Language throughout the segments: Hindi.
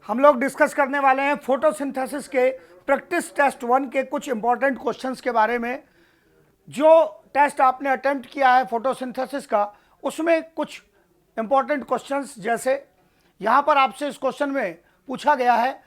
हम लोग डिस्कस करने वाले हैं फोटोसिंथेसिस के प्रैक्टिस टेस्ट 1 के कुछ इंपॉर्टेंट क्वेश्चंस के बारे में। जो टेस्ट आपने अटेम्प्ट किया है फोटोसिंथेसिस का, उसमें कुछ इंपॉर्टेंट क्वेश्चंस, जैसे यहां पर आपसे इस क्वेश्चन में पूछा गया है,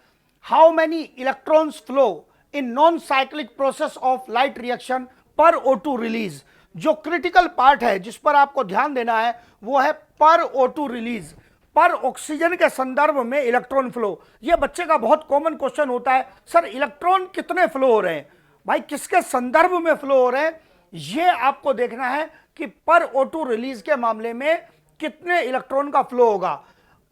how many electrons flow in non cyclic process of light reaction पर O2 रिलीज। जो क्रिटिकल पार्ट है जिस पर आपको ध्यान देना है वो है पर O2 रिलीज, पर ऑक्सीजन के संदर्भ में इलेक्ट्रॉन फ्लो। ये बच्चे का बहुत कॉमन क्वेश्चन होता है, सर इलेक्ट्रॉन कितने फ्लो हो रहे हैं, भाई किसके संदर्भ में फ्लो हो रहे हैं, ये आपको देखना है कि पर O2 रिलीज के मामले में कितने इलेक्ट्रॉन का फ्लो होगा।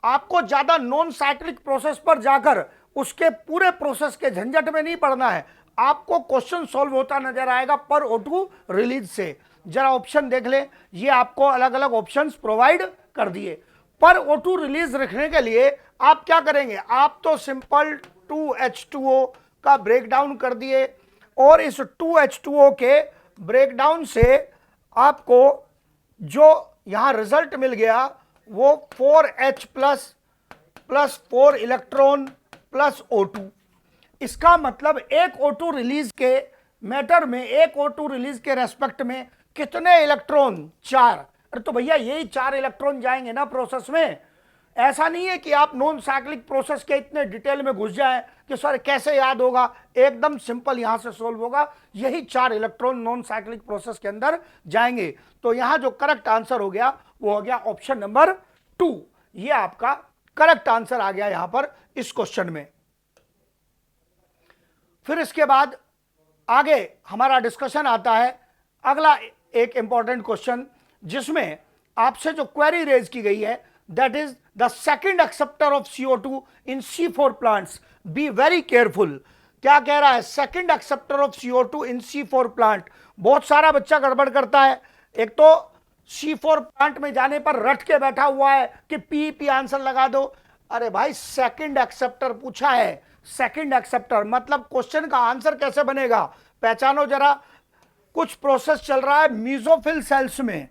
आपको ज्यादा नॉन साइक्लिक प्रोसेस पर जाकर उसके पूरे प्रोसेस के झंझट में नहीं पड़ना है, आपको क्वेश्चन सॉल्व होता नजर आएगा पर O2 रिलीज से। जरा ऑप्शन देख ले, ये आपको अलग अलग ऑप्शंस प्रोवाइड कर दिए। पर O2 रिलीज रखने के लिए आप क्या करेंगे, आप तो सिंपल 2H2O का ब्रेकडाउन कर दिए और इस 2H2O के ब्रेकडाउन से आपको जो यहां रिजल्ट मिल गया वो 4H plus 4 electron plus O2। इसका मतलब एक O2 रिलीज के मैटर में, एक O2 रिलीज के रेस्पेक्ट में कितने इलेक्ट्रॉन, 4। अरे तो भैया यही 4 इलेक्ट्रॉन जाएंगे ना प्रोसेस में। ऐसा नहीं है कि आप नॉन साइक्लिक प्रोसेस के इतने डिटेल में घुस जाएं कि सर कैसे याद होगा, एकदम सिंपल यहां से सोल्व होगा। यही 4 इलेक्ट्रॉन नॉन साइक्लिक प्रोसेस के अंदर जाएंगे। तो यहां जो करेक्ट आंसर हो गया वो हो गया ऑप्शन नंबर 2। ये आपका करेक्ट आंसर आ गया यहां पर इस क्वेश्चन में। फिर इसके बाद आगे हमारा डिस्कशन आता है अगला एक इंपॉर्टेंट क्वेश्चन, जिसमें आपसे जो क्वेरी रेज की गई है, that is the second acceptor of CO2 in C4 plants, be very careful. क्या कह रहा है, second acceptor of CO2 in C4 plant. बहुत सारा बच्चा गड़बड़ करता है, एक तो C4 प्लांट में जाने पर रट के बैठा हुआ है कि PEP आंसर लगा दो। अरे भाई सेकंड एक्सेप्टर पूछा है, सेकंड एक्सेप्टर मतलब क्वेश्चन का आंसर कैसे बनेगा, पहचानो जरा। कुछ प्रोसेस चल रहा है मीजोफिल सेल्स में,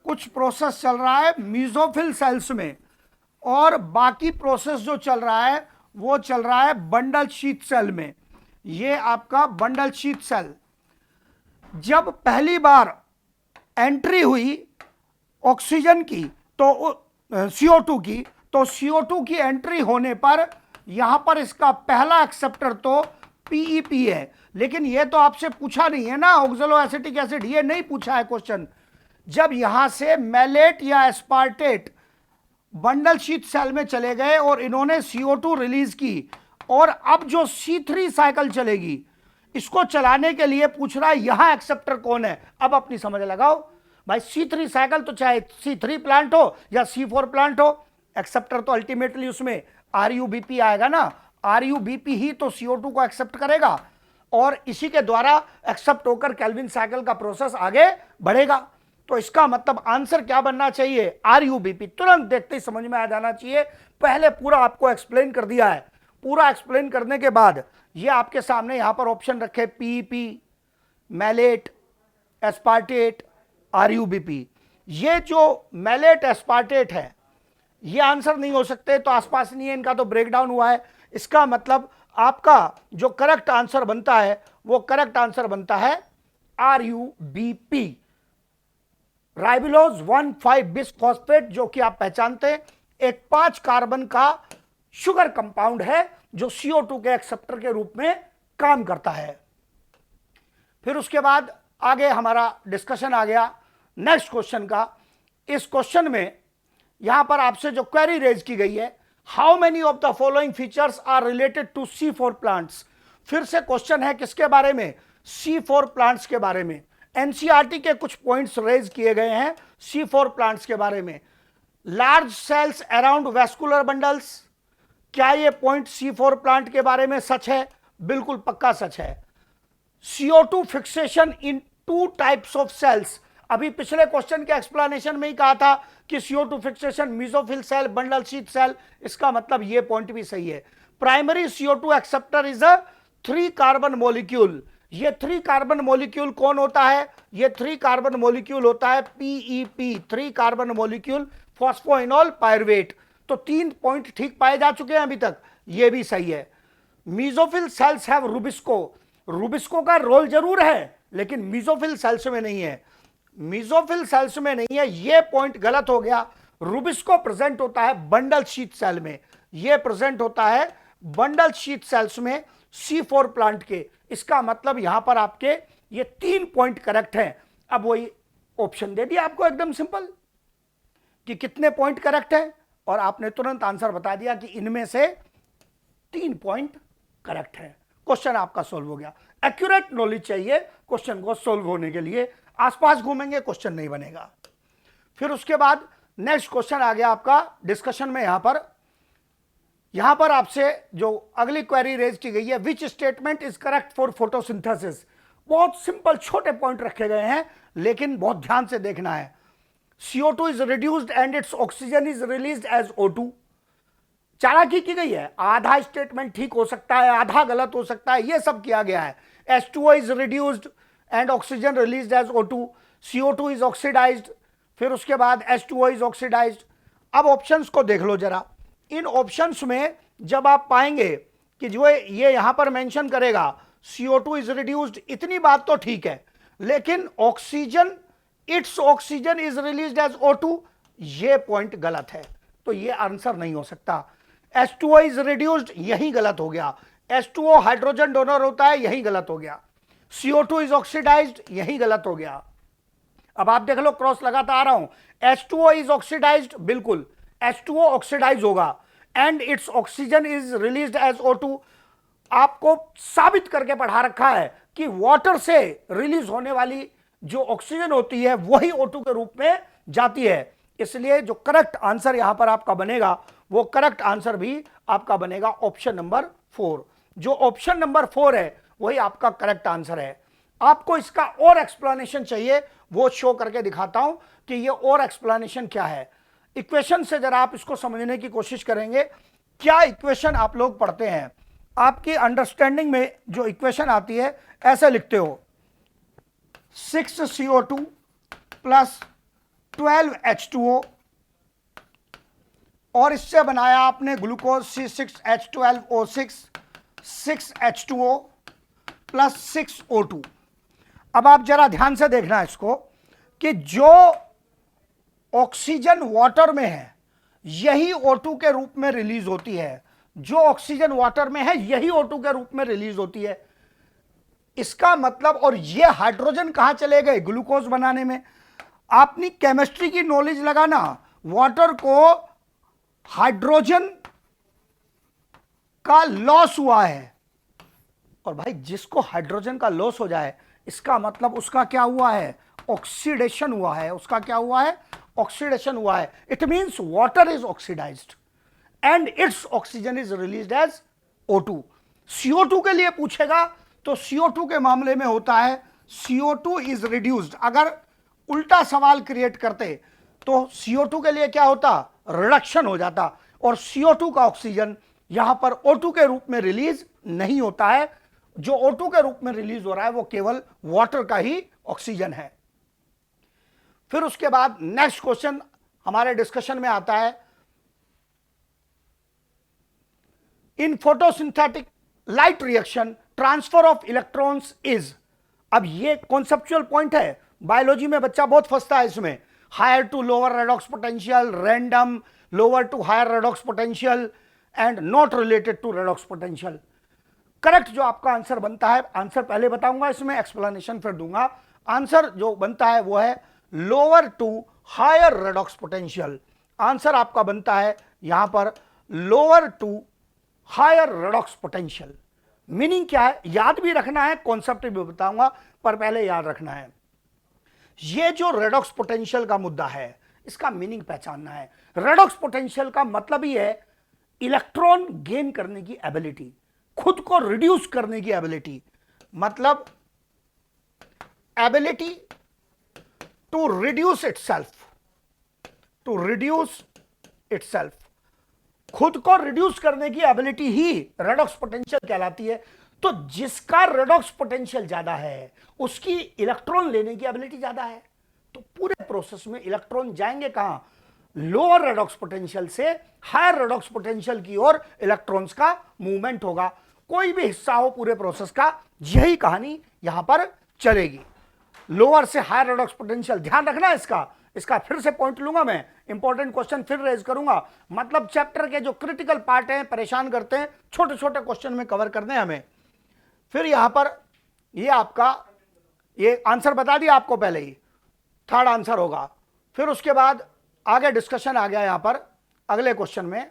कुछ प्रोसेस चल रहा है मीजोफिल सेल्स में, और बाकी प्रोसेस जो चल रहा है वो चल रहा है बंडल शीथ सेल में। ये आपका बंडल शीथ सेल, जब पहली बार एंट्री हुई ऑक्सीजन की तो CO2 की, तो CO2 की एंट्री होने पर यहां पर इसका पहला एक्सेप्टर तो PEP है। लेकिन यह तो आपसे पूछा नहीं है ना ऑक्सलो एसिटिक एसिड, ये नहीं पूछा है क्वेश्चन। जब यहां से मैलेट या एस्पार्टेट बंडल शीथ सेल में चले गए और इन्होंने CO2 रिलीज की, और अब जो C3 साइकिल चलेगी, इसको चलाने के लिए पूछ रहा है यहां एक्सेप्टर कौन है। अब अपनी समझ लगाओ भाई, C3 साइकिल तो चाहे C3 प्लांट हो या C4 प्लांट हो, एक्सेप्टर तो अल्टीमेटली उसमें RUBP आएगा ना। RUBP ही तो CO2 को एक्सेप्ट करेगा और इसी के द्वारा एक्सेप्ट होकर केल्विन साइकिल का प्रोसेस आगे बढ़ेगा। तो इसका मतलब आंसर क्या बनना चाहिए, RUBP। तुरंत देखते ही समझ में आ जाना चाहिए, पहले पूरा आपको एक्सप्लेन कर दिया है। पूरा एक्सप्लेन करने के बाद ये आपके सामने यहां पर ऑप्शन रखे PEP, मैलेट, एस्पार्टेट, RUBP। ये जो मैलेट एस्पार्टेट है ये आंसर नहीं हो सकते, तो आसपास नहीं है, इनका तो ब्रेकडाउन हुआ है। इसका मतलब आपका जो करेक्ट आंसर बनता है वो करेक्ट आंसर बनता है RUBP, राइबुलोज 1,5 बिसफॉस्फेट, जो कि आप पहचानते हैं एक 5 कार्बन का शुगर कंपाउंड है जो CO2 के एक्सेप्टर के रूप में काम करता है। फिर उसके बाद आगे हमारा डिस्कशन आ गया नेक्स्ट क्वेश्चन का। इस क्वेश्चन में यहां पर आपसे जो क्वेरी रेज की गई है, how many of the following features are related to C4 plants. फिर से क्वेश्चन है किसके बारे में, C4 प्लांट्स के बारे में। NCERT के कुछ पॉइंट्स रेज किए गए हैं C4 प्लांट्स के बारे में। Large cells around vascular bundles, क्या ये पॉइंट C4 प्लांट के बारे में सच है, बिल्कुल पक्का सच है। CO2 fixation in 2 types of cells, अभी पिछले क्वेश्चन के एक्सप्लेनेशन में ही कहा था कि CO2 fixation mesophyll cell, bundle sheath cell, इसका मतलब ये पॉइंट भी सही है। Primary CO2 acceptor is a 3 carbon molecule. ये 3 कार्बन मॉलिक्यूल कौन होता है, ये 3 कार्बन मॉलिक्यूल होता है PEP, 3 carbon molecule phosphoenol pyruvate. तो 3 पॉइंट ठीक पाए जा चुके हैं अभी तक, ये भी सही है। Mesophyll cells have rubisco, rubisco का रोल जरूर है लेकिन मीजोफिल सेल्स में नहीं है, मीजोफिल सेल्स में नहीं है, ये पॉइंट गलत हो गया। रूबिस्को प्रेजेंट होता है बंडल शीट सेल में, ये प्रेजेंट होता है बंडल शीट सेल्स में C4 प्लांट के। इसका मतलब यहां पर आपके ये 3 पॉइंट करेक्ट हैं। अब वही ऑप्शन दे दिया आपको एकदम सिंपल कि कितने पॉइंट करेक्ट है, और आपने तुरंत आंसर बता दिया कि इनमें से 3 पॉइंट करेक्ट है। क्वेश्चन आपका सोल्व हो गया। एक्यूरेट नॉलेज चाहिए क्वेश्चन को सोल्व होने के लिए, आसपास घूमेंगे क्वेश्चन नहीं बनेगा। फिर उसके बाद नेक्स्ट क्वेश्चन आ गया आपका डिस्कशन में। यहां पर आपसे जो अगली क्वेरी रेज की गई है, which statement is correct for photosynthesis. बहुत सिंपल छोटे पॉइंट रखे गए हैं लेकिन बहुत ध्यान से देखना है। CO2 is reduced and its oxygen is released as O2। चालाकी की गई है, आधा स्टेटमेंट ठीक हो सकता है, आधा गलत हो सकता है, यह सब किया गया है। H2O is reduced and oxygen released as O2, CO2 is oxidised, फिर उसके बाद H2O इज ऑक्सीडाइज्ड। अब ऑप्शंस को देख लो जरा। इन ऑप्शंस में जब आप पाएंगे कि जो ये यहां पर मेंशन करेगा CO2 इज रिड्यूस्ड, इतनी बात तो ठीक है, लेकिन oxygen, its oxygen is released as O2, ये पॉइंट गलत है, तो ये आंसर नहीं हो सकता। H2O इज रिड्यूस्ड, यही गलत हो गया। H2O हाइड्रोजन डोनर होता है, यही गलत हो गया। CO2 इज ऑक्सीडाइज्ड, यही गलत हो गया। अब आप देख लो, क्रॉस लगाता आ रहा हूं। H2O इज ऑक्सीडाइज्ड, बिल्कुल H2O ऑक्सीडाइज होगा, and its oxygen is released as O2। आपको साबित करके पढ़ा रखा है कि वाटर से रिलीज होने वाली जो ऑक्सीजन होती है वही O2 के रूप में जाती है। इसलिए जो करेक्ट आंसर यहां पर आपका बनेगा, वो करेक्ट आंसर भी आपका बनेगा ऑप्शन नंबर 4। जो ऑप्शन नंबर 4 है वही आपका करेक्ट आंसर है। आपको इसका और एक्सप्लेनेशन चाहिए, वो शो करके दिखाता हूं कि ये और एक्सप्लेनेशन क्या है। इक्वेशन से जरा आप इसको समझने की कोशिश करेंगे। क्या इक्वेशन आप लोग पढ़ते हैं, आपकी अंडरस्टैंडिंग में जो इक्वेशन आती है ऐसे लिखते हो, 6CO2 प्लस 12H2O, और इससे बनाया आपने glucose C6H12O6, 6H2O plus 6O2। अब आप जरा ध्यान से देखना इसको कि जो ऑक्सीजन वाटर में है यही O2 के रूप में रिलीज होती है, जो ऑक्सीजन वाटर में है यही O2 के रूप में रिलीज होती है। इसका मतलब, और ये हाइड्रोजन कहां चले गए, ग्लूकोज बनाने में। आपने केमिस्ट्री की नॉलेज लगाना, वाटर को हाइड्रोजन का लॉस हुआ है, और भाई जिसको हाइड्रोजन का लॉस हो जाए इसका मतलब उसका क्या हुआ है, ऑक्सीडेशन हुआ है। उसका क्या हुआ है, ऑक्सीडेशन हुआ है। It means water is oxidised and its oxygen is released as O2। CO2 के लिए पूछेगा तो CO2 के मामले में होता है CO2 इज रिड्यूस्ड। अगर उल्टा सवाल क्रिएट करते तो CO2 के लिए क्या होता, रिडक्शन हो जाता, और CO2 का ऑक्सीजन यहां पर O2 के रूप में रिलीज नहीं होता है। जो O2 के रूप में रिलीज हो रहा है वो केवल वाटर का ही ऑक्सीजन है। फिर उसके बाद नेक्स्ट क्वेश्चन हमारे डिस्कशन में आता है, इन photosynthetic light reaction transfer of electrons is. अब ये कॉन्सेप्चुअल पॉइंट है, बायोलॉजी में बच्चा बहुत फंसता है इसमें। Higher to lower redox potential, random, lower to higher redox potential and not related to redox potential. Correct जो आपका आंसर बनता है, आंसर पहले बताऊंगा, इसमें एक्सप्लेनेशन फिर दूंगा। आंसर जो बनता है वो है lower to higher redox potential. Answer आपका बनता है यहां पर lower to higher redox potential. Meaning क्या है याद भी रखना है, कॉन्सेप्ट भी बताऊंगा, पर पहले याद रखना है ये जो रेडॉक्स पोटेंशियल का मुद्दा है इसका मीनिंग पहचानना है। रेडॉक्स पोटेंशियल का मतलब ही है इलेक्ट्रॉन गेन करने की एबिलिटी, खुद को रिड्यूस करने की एबिलिटी, मतलब ability to reduce itself, to reduce itself, खुद को रिड्यूस करने की एबिलिटी ही रेडॉक्स पोटेंशियल कहलाती है। तो जिसका रेडॉक्स पोटेंशियल ज्यादा है उसकी इलेक्ट्रॉन लेने की एबिलिटी ज्यादा है। तो पूरे प्रोसेस में इलेक्ट्रॉन जाएंगे कहां, लोअर रेडॉक्स पोटेंशियल से हायर रेडॉक्स पोटेंशियल की ओर इलेक्ट्रॉन्स का मूवमेंट होगा। कोई भी हिस्सा हो पूरे प्रोसेस का, यही कहानी यहां पर चलेगी। लोअर से हायर रेडॉक्स पोटेंशियल, ध्यान रखना इसका फिर से पॉइंट लूंगा मैं, इंपॉर्टेंट क्वेश्चन फिर रेज करूंगा। मतलब चैप्टर के जो क्रिटिकल पार्ट हैं, परेशान करते हैं, छोटे छोटे क्वेश्चन में कवर करने हमें। फिर यहां पर ये आपका ये आंसर बता दिया आपको पहले ही, थर्ड आंसर होगा। फिर उसके बाद आगे डिस्कशन आ गया यहां पर अगले क्वेश्चन में।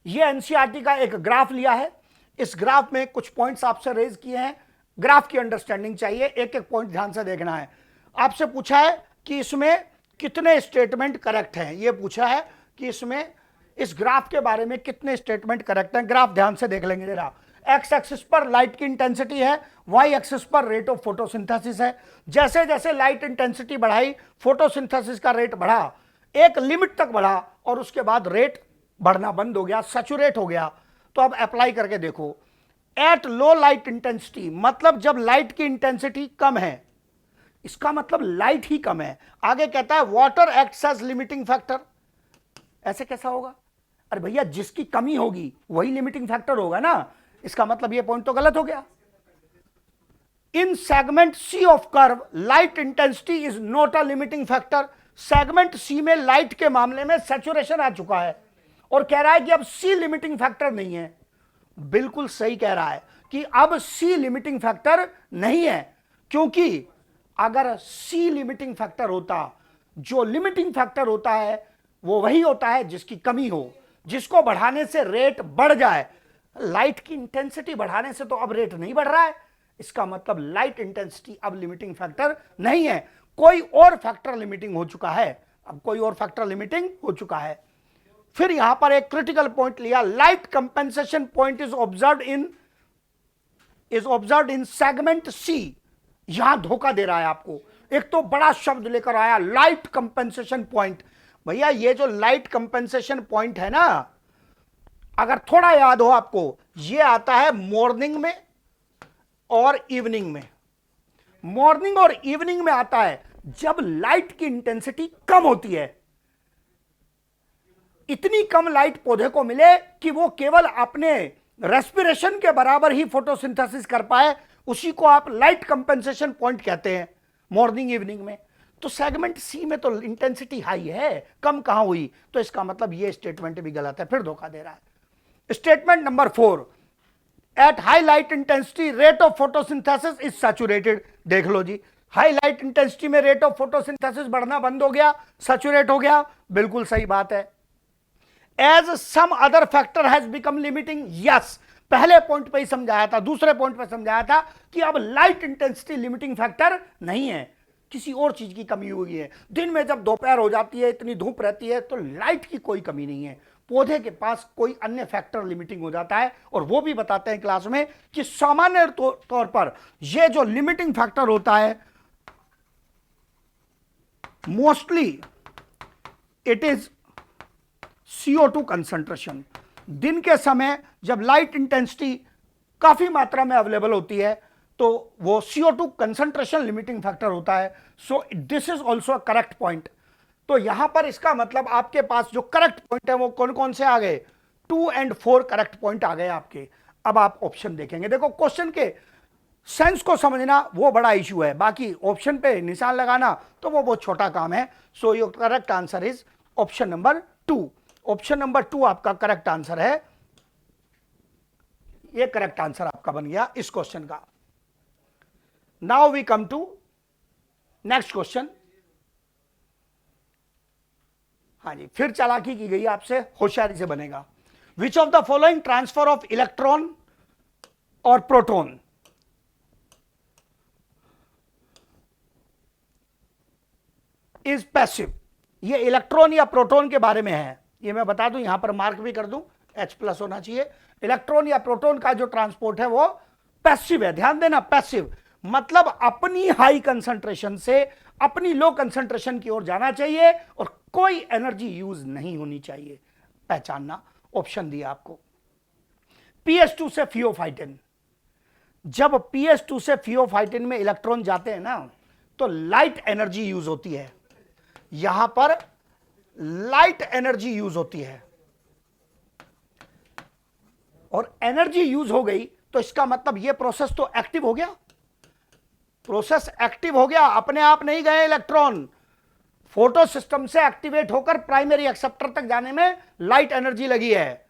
ये एनसीईआरटी का एक ग्राफ लिया है, इस ग्राफ में कुछ पॉइंट्स आपसे रेज किए हैं। ग्राफ की अंडरस्टैंडिंग चाहिए, एक एक पॉइंट ध्यान से देखना है। आपसे पूछा है कि इसमें कितने स्टेटमेंट करेक्ट हैं, यह पूछा है कि इसमें इस ग्राफ के बारे में कितने स्टेटमेंट करेक्ट हैं। ग्राफ ध्यान से देख लेंगे जरा। एक्स एक्सिस पर लाइट की इंटेंसिटी है, वाई एक्सिस पर रेट ऑफ फोटोसिंथेसिस है। जैसे जैसे लाइट इंटेंसिटी बढ़ाई, फोटोसिंथेसिस का रेट बढ़ा, एक लिमिट तक बढ़ा और उसके बाद रेट बढ़ना बंद हो गया, सैचुरेट हो गया। तो अब अप्लाई करके देखो, एट लो लाइट इंटेंसिटी, मतलब जब लाइट की इंटेंसिटी कम है, इसका मतलब लाइट ही कम है। आगे कहता है water acts as limiting factor. ऐसे कैसा होगा? अरे भैया, जिसकी कमी होगी वही लिमिटिंग फैक्टर होगा ना, इसका मतलब ये पॉइंट तो गलत हो गया। In segment C of curve light intensity is not a limiting factor. Segment C में लाइट के मामले में सैचुरेशन आ चुका है और कह रहा है कि अब सी लिमिटिंग फैक्टर नहीं है। बिल्कुल सही कह रहा है कि अब सी लिमिटिंग फैक्टर नहीं है, क्योंकि अगर सी लिमिटिंग फैक्टर होता, जो लिमिटिंग फैक्टर होता है वो वही होता है जिसकी कमी हो, जिसको बढ़ाने से रेट बढ़ जाए। लाइट की इंटेंसिटी बढ़ाने से तो अब रेट नहीं बढ़ रहा है, इसका मतलब लाइट इंटेंसिटी अब लिमिटिंग फैक्टर नहीं है, कोई और फैक्टर लिमिटिंग हो चुका है। अब कोई और फैक्टर लिमिटिंग हो चुका है। फिर यहां पर एक क्रिटिकल पॉइंट लिया, light compensation point is observed in segment C. यहां धोखा दे रहा है आपको, एक तो बड़ा शब्द लेकर आया लाइट कंपेंसेशन पॉइंट। भैया, ये जो लाइट कंपेंसेशन पॉइंट है ना, अगर थोड़ा याद हो आपको, ये आता है मॉर्निंग में और इवनिंग में। मॉर्निंग और इवनिंग में आता है जब लाइट की इंटेंसिटी कम होती है। इतनी कम लाइट पौधे को मिले कि वो केवल अपने रेस्पिरेशन के बराबर ही फोटोसिंथेसिस कर पाए, उसी को आप लाइट कंपेंसेशन पॉइंट कहते हैं मॉर्निंग इवनिंग में। तो सेगमेंट सी में तो इंटेंसिटी हाई है, कम कहां हुई? तो इसका मतलब ये स्टेटमेंट भी गलत है, फिर धोखा दे रहा है। Statement number 4, at high light intensity rate of photosynthesis is saturated. देख लो जी, हाई लाइट इंटेंसिटी में रेट ऑफ फोटोसिंथेसिस बढ़ना बंद हो गया, सैचुरेट हो गया। बिल्कुल सही बात है। As some other factor has become limiting, yes, पहले पॉइंट पे ही समझाया था, दूसरे पॉइंट पे समझाया था कि अब लाइट इंटेंसिटी लिमिटिंग फैक्टर नहीं है, किसी और चीज की कमी हुई है। दिन में जब दोपहर हो जाती है, इतनी धूप रहती है, तो लाइट की कोई कमी नहीं है, पौधे के पास कोई अन्य फैक्टर लिमिटिंग हो जाता है। और वो भी बताते हैं क्लास में कि सामान्य तौर पर ये जो लिमिटिंग फैक्टर होता है, mostly it is CO2 concentration. दिन के समय जब लाइट इंटेंसिटी काफी मात्रा में अवेलेबल होती है तो वो CO2 कंसंट्रेशन लिमिटिंग फैक्टर होता है। So this is also a correct point. तो यहां पर इसका मतलब आपके पास जो करेक्ट पॉइंट है वो कौन कौन से आ गए? 2 और 4 करेक्ट पॉइंट आ गए आपके। अब आप ऑप्शन देखेंगे, देखो क्वेश्चन के सेंस को समझना वो बड़ा इशू है, बाकी ऑप्शन पे निशान लगाना तो वो बहुत छोटा काम है। So your correct answer is option number 2। Option number 2 आपका करेक्ट आंसर है। ये करेक्ट आंसर आपका बन गया इस क्वेश्चन का। Now we come to next question. हाँ जी, फिर चालाकी की गई आपसे, होशियारी से बनेगा। Which of the following transfer of electron और प्रोटॉन इज पैसिव? ये इलेक्ट्रॉन या प्रोटॉन के बारे में है, ये मैं बता दूं, यहां पर मार्क भी कर दूं, H+ होना चाहिए। इलेक्ट्रॉन या प्रोटॉन का जो ट्रांसपोर्ट है वो पैसिव है। ध्यान देना, पैसिव मतलब अपनी हाई कंसंट्रेशन से अपनी लो कंसंट्रेशन की ओर जाना चाहिए और कोई एनर्जी यूज नहीं होनी चाहिए। पहचानना, ऑप्शन दिया आपको। PS2 से फियोफाइटिन, जब PS2 से फियोफाइटिन में इलेक्ट्रॉन जाते हैं ना तो लाइट एनर्जी यूज होती है। यहां पर लाइट एनर्जी यूज होती है, और एनर्जी यूज हो गई तो इसका मतलब यह प्रोसेस तो एक्टिव हो गया, प्रोसेस एक्टिव हो गया, अपने आप नहीं गए इलेक्ट्रॉन, फोटो सिस्टम से एक्टिवेट होकर प्राइमरी एक्सेप्टर तक जाने में लाइट एनर्जी लगी है।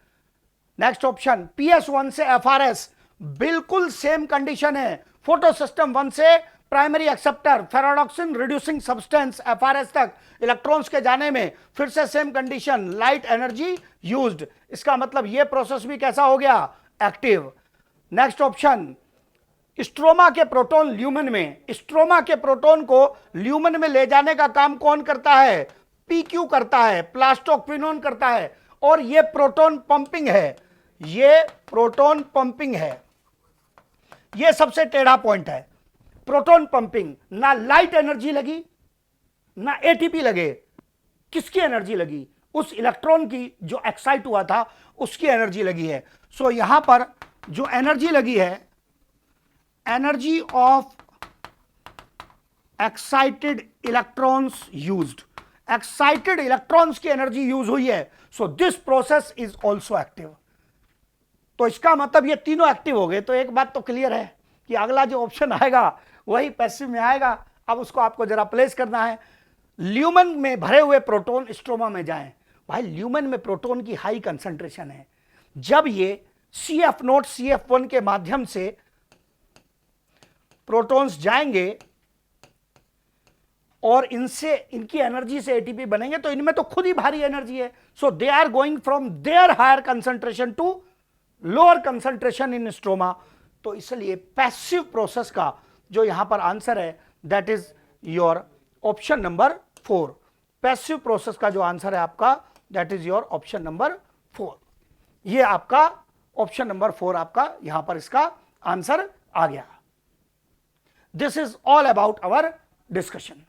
नेक्स्ट ऑप्शन PS1 से FRS, बिल्कुल सेम कंडीशन है, फोटो सिस्टम 1 से primary acceptor ferredoxin reducing substance FRS तक इलेक्ट्रॉन्स के जाने में फिर से same condition, light energy used, इसका मतलब यह प्रोसेस भी कैसा हो गया, एक्टिव। नेक्स्ट ऑप्शन स्ट्रोमा के प्रोटॉन ल्यूमेन में, स्ट्रोमा के प्रोटॉन को ल्यूमेन में ले जाने का काम कौन करता है, PQ करता है, प्लास्टोक्विनोन करता है, और यह प्रोटॉन पंपिंग है, यह प्रोटॉन पंपिंग है, यह सबसे टेढ़ा पॉइंट है, प्रोटॉन पंपिंग। ना लाइट एनर्जी लगी ना ATP लगे, किसकी एनर्जी लगी, उस इलेक्ट्रॉन की जो एक्साइट हुआ था उसकी एनर्जी लगी है। सो यहां पर जो एनर्जी लगी है, energy of excited electrons used, excited electrons की एनर्जी यूज हुई है, so this process is also active. तो इसका मतलब ये तीनों एक्टिव हो गए। तो एक बात तो क्लियर है कि अगला जो ऑप्शन आएगा वही पैसिव में आएगा। अब उसको आपको जरा प्लेस करना है, ल्यूमेन में भरे हुए प्रोटॉन स्ट्रोमा में जाएं। भाई ल्यूमेन में प्रोटॉन की हाई कंसंट्रेशन है, जब ये CF0 CF1 के माध्यम से प्रोटॉन्स जाएंगे और इनसे इनकी एनर्जी से ATP बनेंगे, तो इनमें तो खुद ही भारी एनर्जी है। So they are going from their higher concentration to lower concentration in stroma. तो इसलिए पैसिव प्रोसेस का जो यहां पर आंसर है that is your option number 4। Passive process का जो आंसर है आपका that is your option number 4। ये आपका ऑप्शन नंबर 4 आपका यहां पर इसका आंसर आ गया। This is all about our discussion.